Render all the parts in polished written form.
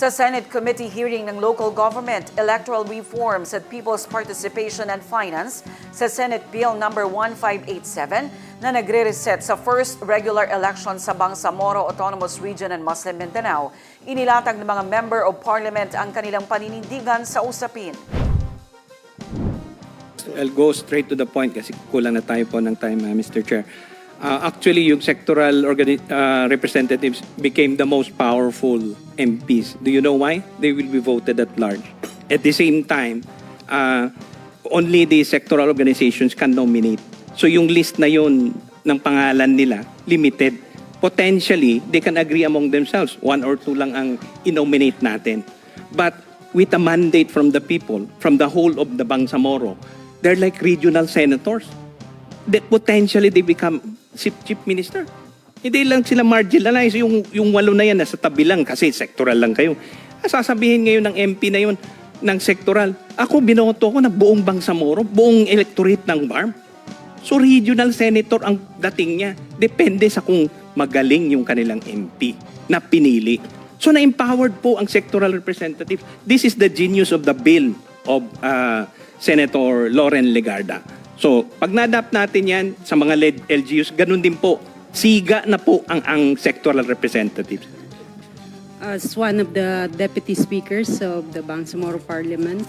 Sa Senate Committee hearing ng Local Government, Electoral Reforms at People's Participation and Finance sa Senate Bill No. 1587 na nagre-reset sa first regular election sa Bangsamoro Autonomous Region and Muslim Mindanao, inilatag ng mga Member of Parliament ang kanilang paninindigan sa usapin. I'll go straight to the point kasi kulang na tayo po ng time, Mr. Chair. Actually, yung sectoral representatives became the most powerful MPs. Do you know why? They will be voted at large. At the same time, only the sectoral organizations can nominate. So yung list na yun ng pangalan nila, limited. Potentially, they can agree among themselves. 1 or 2 lang ang inominate natin. But with a mandate from the people, from the whole of the Bangsamoro, they're like regional senators. That potentially they become chief minister. Hindi lang sila marginalized. Yung 8 na yan, nasa tabi lang kasi sectoral lang kayo. Sasabihin ngayon ng MP na yun, ng sectoral, ako binoto ko na buong Bangsamoro, buong electorate ng BARM. So regional senator ang dating niya. Depende sa kung magaling yung kanilang MP na pinili. So na-empowered po ang sectoral representative. This is the genius of the bill of Senator Loren Legarda. So, pag na-adapt natin yan sa mga LGUs, ganun din po. Siga na po ang sectoral representatives. As one of the deputy speakers of the Bangsamoro Parliament,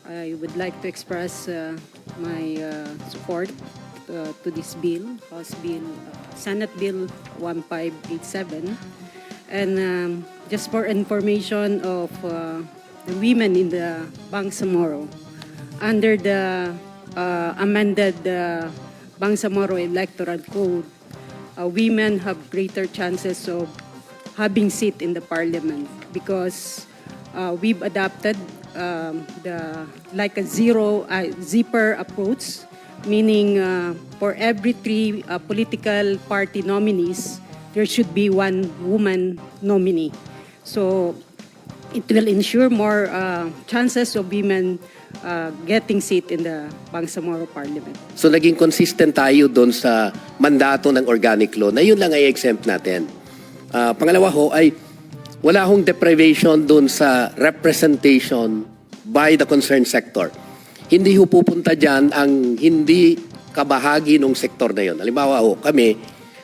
I would like to express my support to this bill, House Bill, Senate Bill 1587. And just for information of the women in the Bangsamoro, under the amended Bangsamoro Electoral Code, women have greater chances of having seat in the parliament because we've adopted like a zipper approach, meaning for every 3 political party nominees, there should be 1 woman nominee. So it will ensure more chances of women getting seat in the Bangsamoro Parliament. So naging consistent tayo doon sa mandato ng organic law na yun lang ay exempt natin. Pangalawa ho ay wala hong deprivation doon sa representation by the concerned sector. Hindi ho pupunta dyan ang hindi kabahagi ng sektor na yun. Halimbawa ho, kami,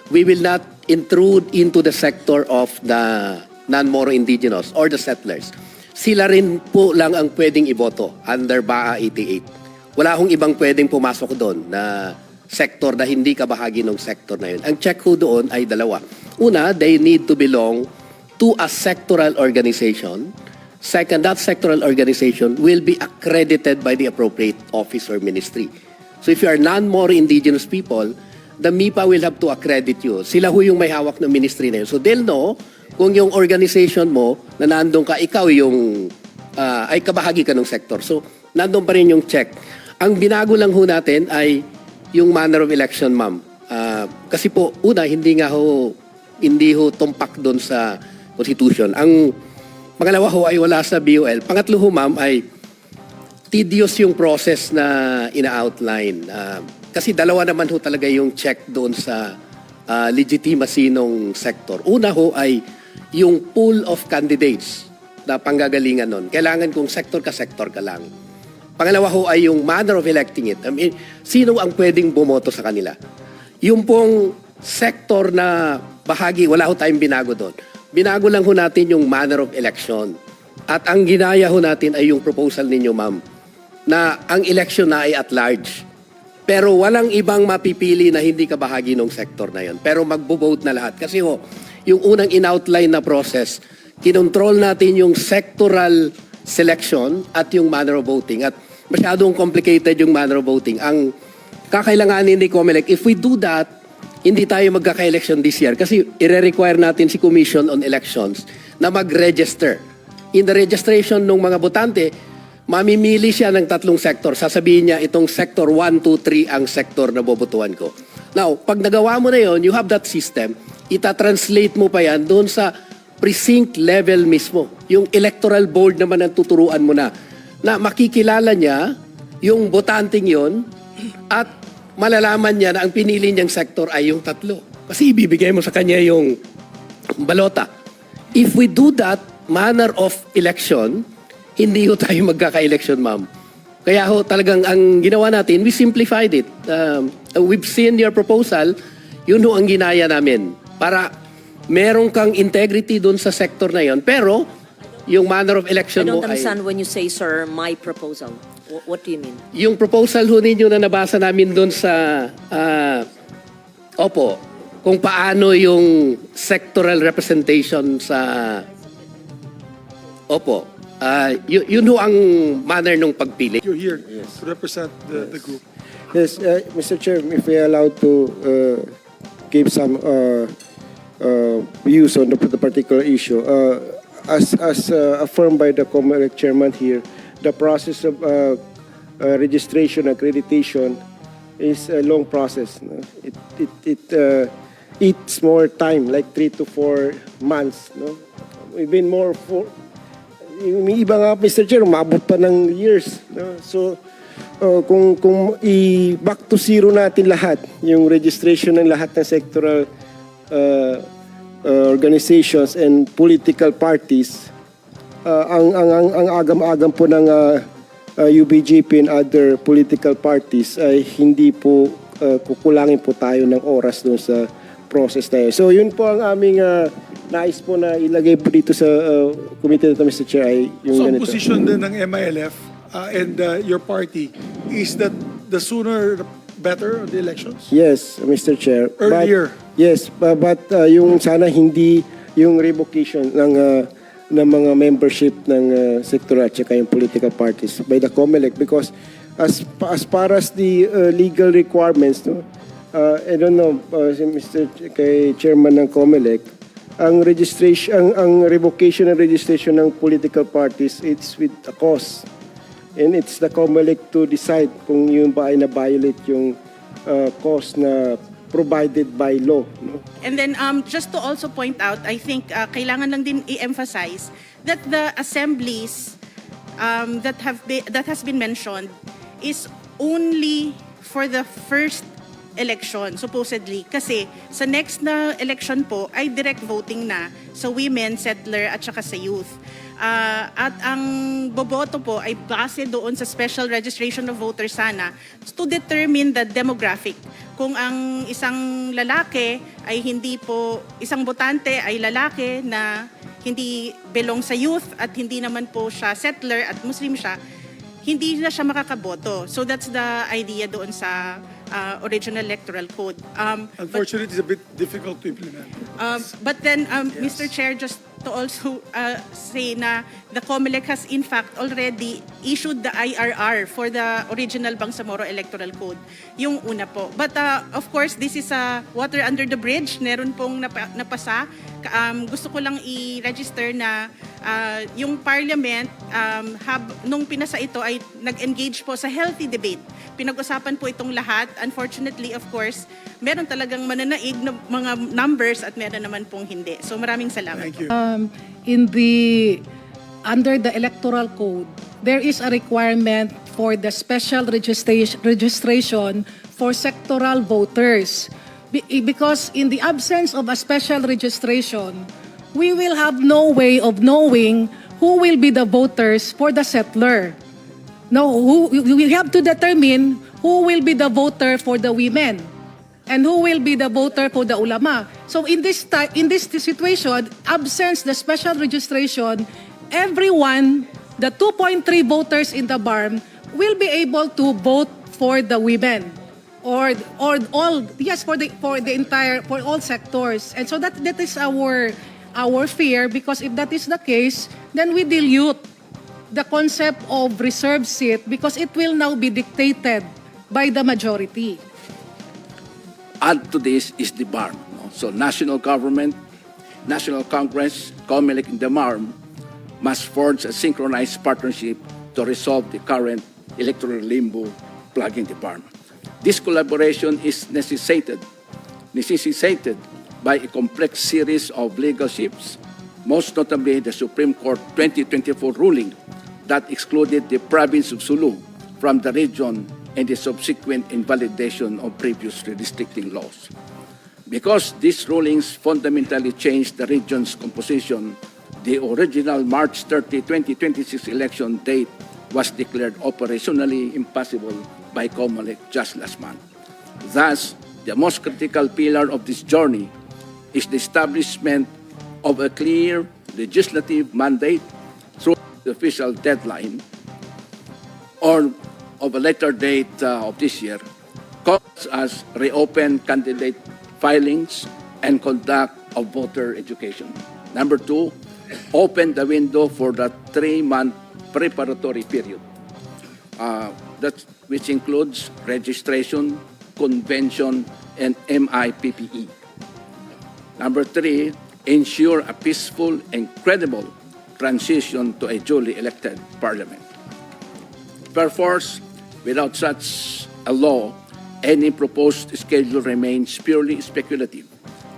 we will not intrude into the sector of the non-Moro indigenous or the settlers. Sila rin po lang ang pwedeng iboto under BAA 88. Wala hong ibang pwedeng pumasok doon na sector na hindi kabahagi ng sector na yun. Ang check ho doon ay 2. Una, they need to belong to a sectoral organization. Second, that sectoral organization will be accredited by the appropriate office or ministry. So if you are non-Moro indigenous people, the MIPA will have to accredit you. Sila ho yung may hawak ng ministry na yun. So they'll know kung yung organization mo na nandun ka, ikaw yung ay kabahagi ka ng sector. So nandun pa rin yung check. Ang binago lang ho natin ay yung manner of election, ma'am. Kasi po, una, hindi ho tumpak doon sa Constitution. Ang pangalawa ho ay wala sa BOL. Pangatlo ho, ma'am, ay tedious yung process na ina-outline. Kasi 2 naman ho talaga yung check doon sa legitimacy ng sector. Una ho ay yung pool of candidates na panggagalingan nun. Kailangan kung sector ka lang. Pangalawa ho ay yung manner of electing it. I mean, sino ang pwedeng bumoto sa kanila? Yung pong sector na bahagi, wala ho tayong binago doon. Binago lang ho natin yung manner of election. At ang ginaya ho natin ay yung proposal ninyo, ma'am, na ang election na ay at large. Pero walang ibang mapipili na hindi kabahagi ng sector na yun. Pero magbo-vote na lahat. Kasi ho, yung unang in-outline na process, kinontrol natin yung sectoral selection at yung manner of voting. At masyadong complicated yung manner of voting. Ang kakailanganin ni COMELEC, if we do that, hindi tayo magkaka-election this year kasi ire-require natin si Commission on Elections na mag-register. In the registration ng mga botante, mamimili siya ng 3 sektor. Sasabihin niya, itong sector 1, 2, 3 ang sektor na bobotuhan ko. Now, pag nagawa mo na yon, you have that system, ita-translate mo pa yan doon sa precinct level mismo. Yung electoral board naman ang tuturuan mo na makikilala niya yung botanting yon at malalaman niya na ang pinili niyang sektor ay yung 3. Kasi ibibigay mo sa kanya yung balota. If we do that, manner of election, hindi ho tayo magkaka-election, ma'am. Kaya ho talagang ang ginawa natin, we simplified it. We've seen your proposal, yun ho ang ginaya namin. Para meron kang integrity doon sa sector na yon. Pero yung manner of I election mo don't ay... understand when you say, sir, my proposal. What do you mean? Yung proposal ho ninyo na nabasa namin doon sa... opo, kung paano yung sectoral representation sa... Opo, yun ho ang manner ng pagpili. You're here to represent the group. Yes, Mr. Chair, if we are allowed to give some views on the particular issue, as affirmed by the COMELEC chairman here, the process of registration accreditation is a long process. No? It eats more time, like 3 to 4 months. No? Even more for yung iba nga, Mr. Chair, umabot pa ng years. No? So, kung back to zero natin lahat, yung registration ng lahat ng sectoral organizations and political parties, ang agam-agam po ng UBJP and other political parties ay hindi po kukulangin po tayo ng oras doon sa process na yun. So, yun po ang aming nais po na ilagay po dito sa committee na ito, Mr. Chair, ay yung So, ang ganito. position din ng MILF and your party is that the sooner the better the elections? Yes, Mr. Chair. Earlier. But yung sana hindi yung revocation ng mga membership ng sector at saka yung political parties by the COMELEC, because as far as the legal requirements, no, I don't know, si Mr. kay Chairman ng COMELEC, ang registration, ang revocation and registration ng political parties, it's with a cost. And it's the COMELEC to decide kung yun ba ay na-violate yung cost na provided by law. No? And then just to also point out, I think kailangan lang din i-emphasize that the assemblies that has been mentioned is only for the first election, supposedly. Kasi sa next na election po ay direct voting na sa women, settler at saka sa youth. At ang boboto po ay base doon sa special registration of voters sana to determine the demographic. Kung ang isang lalaki ay hindi po, isang botante ay lalaki na hindi belong sa youth at hindi naman po siya settler at Muslim siya, hindi na siya makakaboto. So that's the idea doon sa original electoral code. Unfortunately, it's a bit difficult to implement. But then, Mr. Chair, just to also say na the COMELEC has in fact already issued the IRR for the original Bangsamoro Electoral Code. Yung una po. But of course, this is water under the bridge. Meron pong napasa. Gusto ko lang i-register na yung Parliament, nung pinasa ito ay nag-engage po sa healthy debate. Pinag-usapan po itong lahat. Unfortunately, of course, meron talagang mananaig na mga numbers at meron naman pong hindi. So maraming salamat. Thank you. Under the electoral code, there is a requirement for the special registration for sectoral voters. Because in the absence of a special registration, we will have no way of knowing who will be the voters for the settler. No, we have to determine who will be the voter for the women and who will be the voter for the ulama. So in this situation, absence the special registration, everyone, the 2.3 voters in the BARM will be able to vote for the women or all, yes, for all sectors. And so that is our fear, because if that is the case, then we dilute the concept of reserved seat because it will now be dictated by the majority. Add to this is the BARM. No? So national government, national Congress, COMELEC, and the BARM must forge a synchronized partnership to resolve the current electoral limbo plaguing the BARM. This collaboration is necessitated by a complex series of legal shifts, most notably the Supreme Court 2024 ruling that excluded the province of Sulu from the region and the subsequent invalidation of previous redistricting laws. Because these rulings fundamentally changed the region's composition, the original March 30, 2026 election date was declared operationally impossible by COMELEC just last month. Thus, the most critical pillar of this journey is the establishment of a clear legislative mandate through the official deadline or of a later date of this year, calls us reopen candidate filings and conduct of voter education. Number two, open the window for the 3-month preparatory period, which includes registration, convention, and MIPPE. Number three, ensure a peaceful and credible transition to a duly elected parliament. Perforce, without such a law, any proposed schedule remains purely speculative,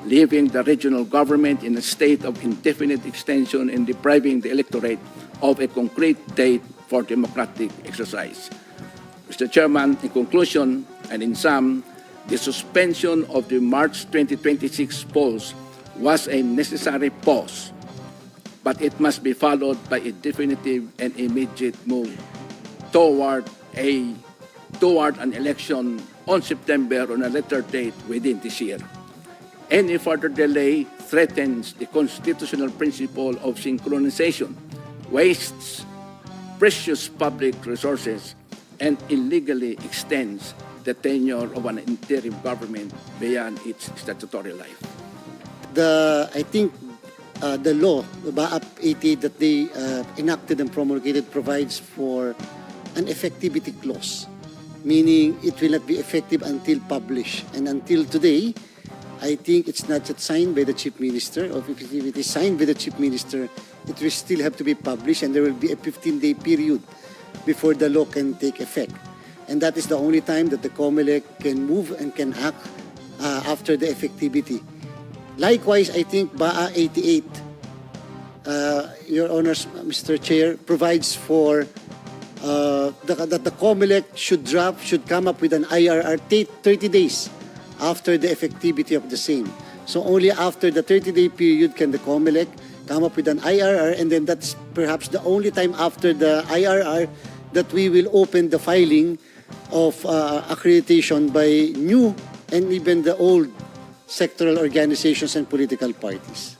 leaving the regional government in a state of indefinite extension and depriving the electorate of a concrete date for democratic exercise. Mr. Chairman, in conclusion and in sum, the suspension of the March 2026 polls was a necessary pause, but it must be followed by a definitive and immediate move toward an election on September on a later date within this year. Any further delay threatens the constitutional principle of synchronization, wastes precious public resources, and illegally extends the tenure of an interim government beyond its statutory life. I think the law, the BAAP 88 that they enacted and promulgated provides for an effectivity clause, meaning it will not be effective until published. And until today, I think it's not yet signed by the Chief Minister, or if it is signed by the Chief Minister, it will still have to be published, and there will be a 15-day period before the law can take effect. And that is the only time that the COMELEC can move and can act after the effectivity. Likewise, I think BAA 88, Your Honors, Mr. Chair, provides for that the COMELEC should come up with an IRR 30 days after the effectivity of the same. So only after the 30-day period can the COMELEC come up with an IRR, and then that's perhaps the only time after the IRR that we will open the filing of accreditation by new and even the old sectoral organizations and political parties.